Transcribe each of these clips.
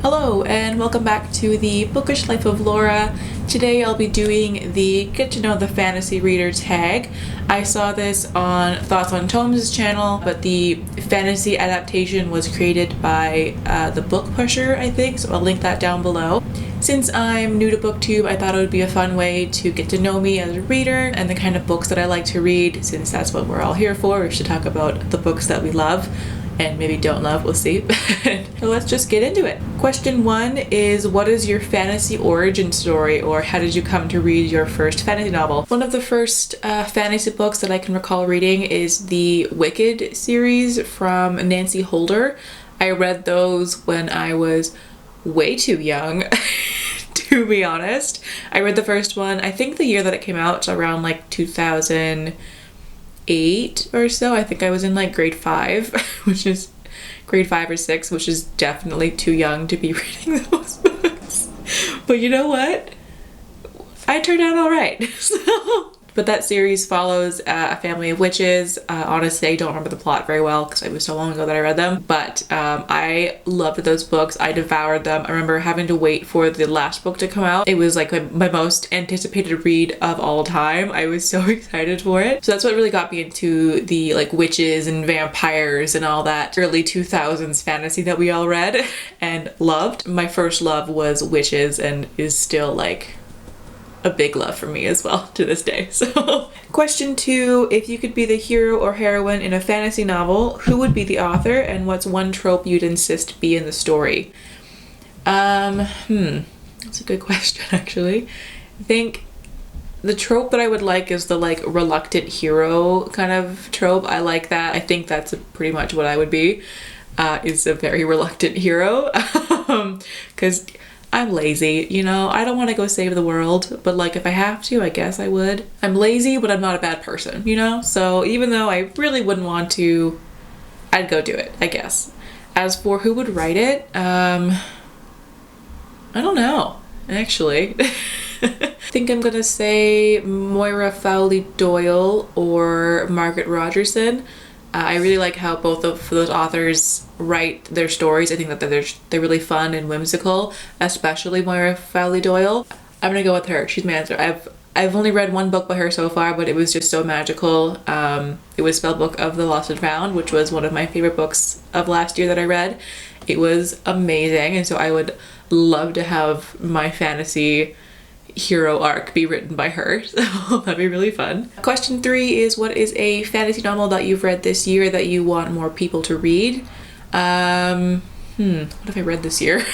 Hello and welcome back to the Bookish Life of Laura. Today I'll be doing the Get to Know the Fantasy Reader tag. I saw this on Thoughts on Tomes' channel, but the fantasy adaptation was created by the Book Pusher, I think, so I'll link that down below. Since I'm new to BookTube, I thought it would be a fun way to get to know me as a reader and the kind of books that I like to read, since that's what we're all here for, is to talk about the books that we love. And maybe don't love, we'll see. So let's just get into it. Question 1 is, what is your fantasy origin story, or how did you come to read your first fantasy novel? One of the first fantasy books that I can recall reading is the Wicked series from Nancy Holder. I read those when I was way too young, to be honest. I read the first one, I think the year that it came out, around like 2008 or so. I think I was in like grade 5, which is grade 5 or 6, which is definitely too young to be reading those books. But you know what? I turned out all right. But that series follows a family of witches. Honestly, I don't remember the plot very well because it was so long ago that I read them. But I loved those books. I devoured them. I remember having to wait for the last book to come out. It was like my most anticipated read of all time. I was so excited for it. So that's what really got me into the like witches and vampires and all that early 2000s fantasy that we all read and loved. My first love was witches and is still like a big love for me as well to this day. So question 2, if you could be the hero or heroine in a fantasy novel, who would be the author and what's one trope you'd insist be in the story? That's a good question actually. I think the trope that I would like is the like reluctant hero kind of trope. I like that. I think that's pretty much what I would be, is a very reluctant hero. Because I'm lazy, you know, I don't want to go save the world, but like if I have to, I guess I would. I'm lazy, but I'm not a bad person, you know? So even though I really wouldn't want to, I'd go do it, I guess. As for who would write it, I don't know, actually. I think I'm gonna say Moira Fowley-Doyle or Margaret Rogerson. I really like how both of those authors write their stories. I think that they're really fun and whimsical, especially Moira Fowley-Doyle. I'm gonna go with her. She's my answer. I've only read one book by her so far, but it was just so magical. It was Spellbook of the Lost and Found, which was one of my favorite books of last year that I read. It was amazing, and so I would love to have my fantasy hero arc be written by her, so that'd be really fun. Question 3 is, what is a fantasy novel that you've read this year that you want more people to read? What have I read this year?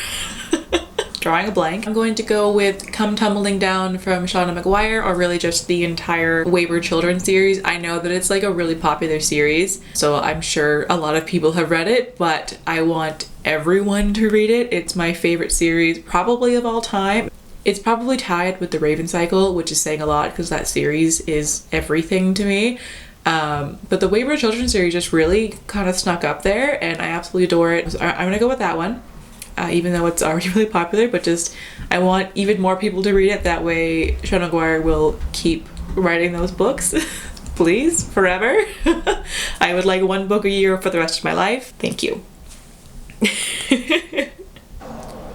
Drawing a blank. I'm going to go with Come Tumbling Down from Seanan McGuire, or really just the entire Wayward Children series. I know that it's like a really popular series, so I'm sure a lot of people have read it, but I want everyone to read it. It's my favorite series probably of all time. It's probably tied with The Raven Cycle, which is saying a lot because that series is everything to me. But the Wayward Children series just really kind of snuck up there, and I absolutely adore it. So I'm gonna go with that one, even though it's already really popular, but just I want even more people to read it. That way Seanan McGuire will keep writing those books. Please, forever. I would like one book a year for the rest of my life. Thank you.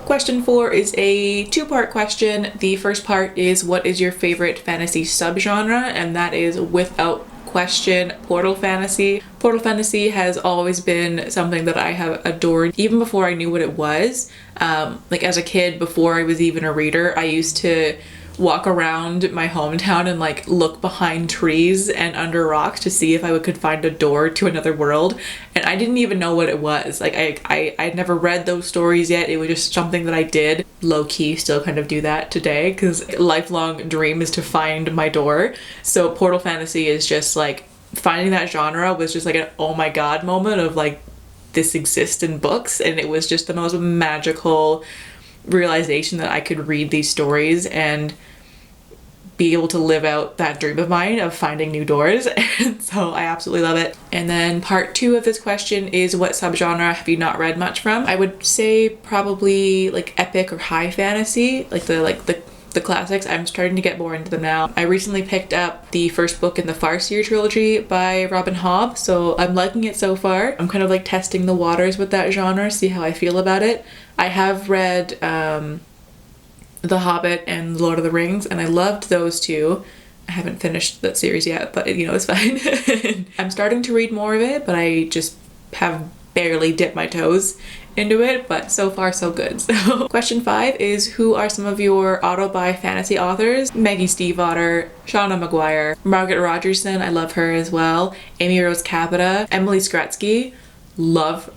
Question 4 is a two-part question. The first part is, what is your favorite fantasy subgenre? And that is without question portal fantasy. Portal fantasy has always been something that I have adored even before I knew what it was. Like as a kid, before I was even a reader, I used to walk around my hometown and like look behind trees and under rocks to see if I could find a door to another world, and I didn't even know what it was. Like I'd never read those stories yet. It was just something that I did low-key, still kind of do that today because lifelong dream is to find my door. So portal fantasy is just like, finding that genre was just like an oh my god moment of like, this exists in books, and it was just the most magical realization that I could read these stories and be able to live out that dream of mine of finding new doors. And so I absolutely love it. And then part 2 of this question is, what subgenre have you not read much from? I would say probably like epic or high fantasy, like the the classics. I'm starting to get more into them now. I recently picked up the first book in the Farseer trilogy by Robin Hobb, so I'm liking it so far. I'm kind of like testing the waters with that genre, see how I feel about it. I have read The Hobbit and Lord of the Rings, and I loved those two. I haven't finished that series yet, but you know, it's fine. I'm starting to read more of it, but I just have barely dipped my toes into it, but so far so good. So question 5 is, who are some of your auto-buy fantasy authors? Maggie Steifvater, Shauna McGuire, Margaret Rogerson, I love her as well, Amy Rose Capetta, Emily Skrutskie, love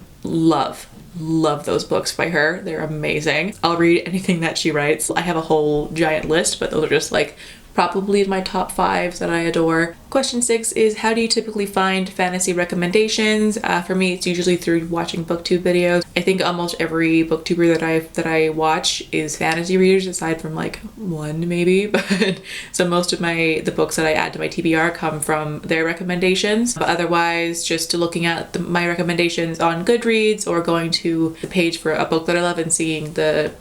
those books by her. They're amazing. I'll read anything that she writes. I have a whole giant list, but those are just like probably my top 5 that I adore. Question 6 is, how do you typically find fantasy recommendations? For me, it's usually through watching booktube videos. I think almost every booktuber that I watch is fantasy readers, aside from like one maybe. But so most of the books that I add to my TBR come from their recommendations. But otherwise, just looking at my recommendations on Goodreads, or going to the page for a book that I love and seeing the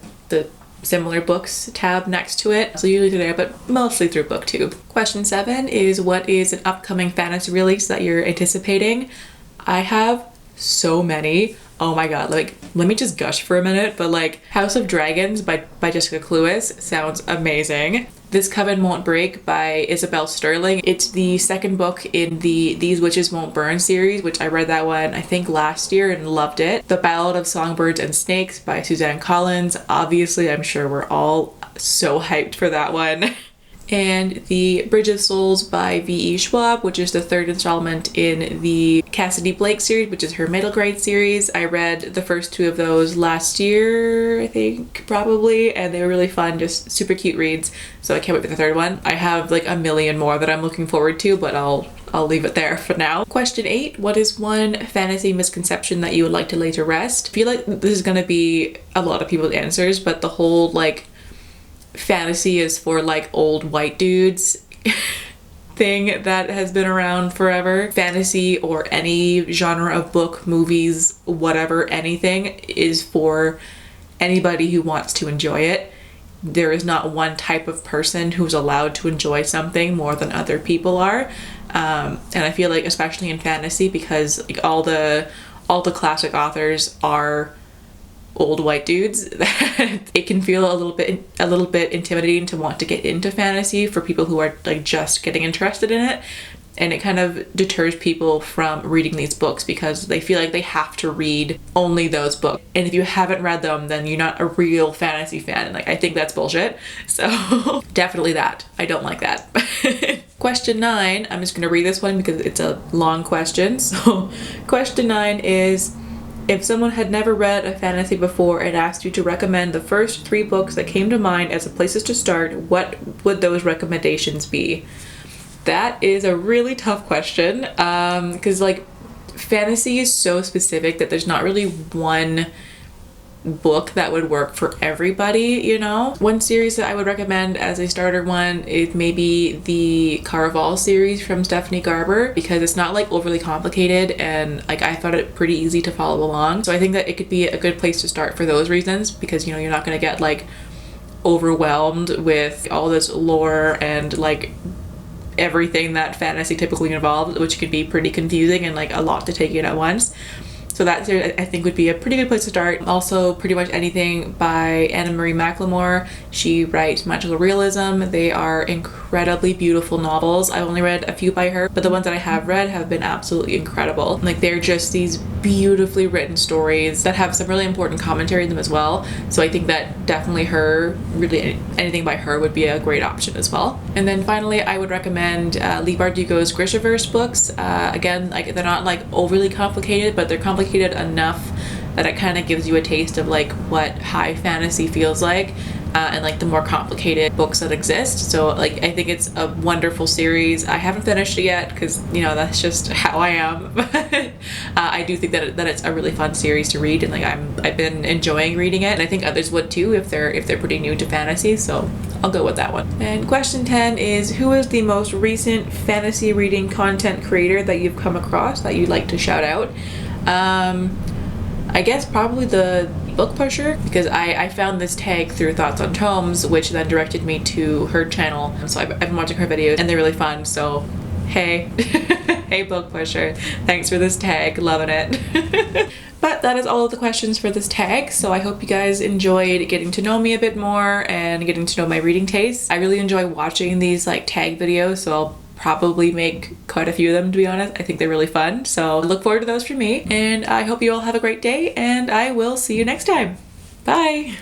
similar books tab next to it. So usually through there, but mostly through BookTube. Question 7 is, what is an upcoming fantasy release that you're anticipating? I have so many. Oh my god, like, let me just gush for a minute, but like, House of Dragons by Jessica Cluess sounds amazing. This Coven Won't Break by Isabel Sterling. It's the second book in the These Witches Won't Burn series, which I read that one I think last year and loved it. The Ballad of Songbirds and Snakes by Susanne Collins. Obviously, I'm sure we're all so hyped for that one. And The Bridge of Souls by V.E. Schwab, which is the third installment in the Cassidy Blake series, which is her middle grade series. I read the first 2 of those last year, I think, probably, and they were really fun, just super cute reads. So I can't wait for the third one. I have like a million more that I'm looking forward to, but I'll leave it there for now. Question 8, what is one fantasy misconception that you would like to lay to rest? I feel like this is gonna be a lot of people's answers, but the whole like fantasy is for like old white dudes thing that has been around forever. Fantasy, or any genre of book, movies, whatever, anything, is for anybody who wants to enjoy it. There is not one type of person who's allowed to enjoy something more than other people are. And I feel like, especially in fantasy, because like all the classic authors are old white dudes, that it can feel a little bit intimidating to want to get into fantasy for people who are like just getting interested in it, and it kind of deters people from reading these books because they feel like they have to read only those books, and if you haven't read them, then you're not a real fantasy fan, and like I think that's bullshit. So definitely that. I don't like that. Question 9, I'm just gonna read this one because it's a long question. So question 9 is, if someone had never read a fantasy before and asked you to recommend the first 3 books that came to mind as places to start, what would those recommendations be? That is a really tough question, because like fantasy is so specific that there's not really one book that would work for everybody, you know? One series that I would recommend as a starter one is maybe the Caraval series from Stephanie Garber, because it's not like overly complicated, and like I found it pretty easy to follow along. So I think that it could be a good place to start for those reasons, because you know, you're not going to get like overwhelmed with all this lore and like everything that fantasy typically involves, which could be pretty confusing and like a lot to take in at once. So that series I think would be a pretty good place to start. Also, pretty much anything by Anna-Marie McLemore. She writes magical realism. They are incredibly beautiful novels. I've only read a few by her, but the ones that I have read have been absolutely incredible. Like, they're just these beautifully written stories that have some really important commentary in them as well. So I think that definitely really anything by her would be a great option as well. And then finally, I would recommend Leigh Bardugo's Grishaverse books. Again, like, they're not like overly complicated, but they're complicated enough that it kind of gives you a taste of like what high fantasy feels like, and like the more complicated books that exist. So like I think it's a wonderful series. I haven't finished it yet because, you know, that's just how I am, but I do think that it's a really fun series to read, and like I've been enjoying reading it, and I think others would too if they're pretty new to fantasy. So I'll go with that one. And question 10 is, who is the most recent fantasy reading content creator that you've come across that you'd like to shout out? I guess probably the book pusher, because I found this tag through Thoughts on Tomes, which then directed me to her channel. So I've been watching her videos and they're really fun. So hey, hey book pusher, thanks for this tag, loving it. But that is all of the questions for this tag, so I hope you guys enjoyed getting to know me a bit more and getting to know my reading tastes. I really enjoy watching these like tag videos, so I'll probably make quite a few of them, to be honest. I think they're really fun, so look forward to those from me, and I hope you all have a great day, and I will see you next time. Bye!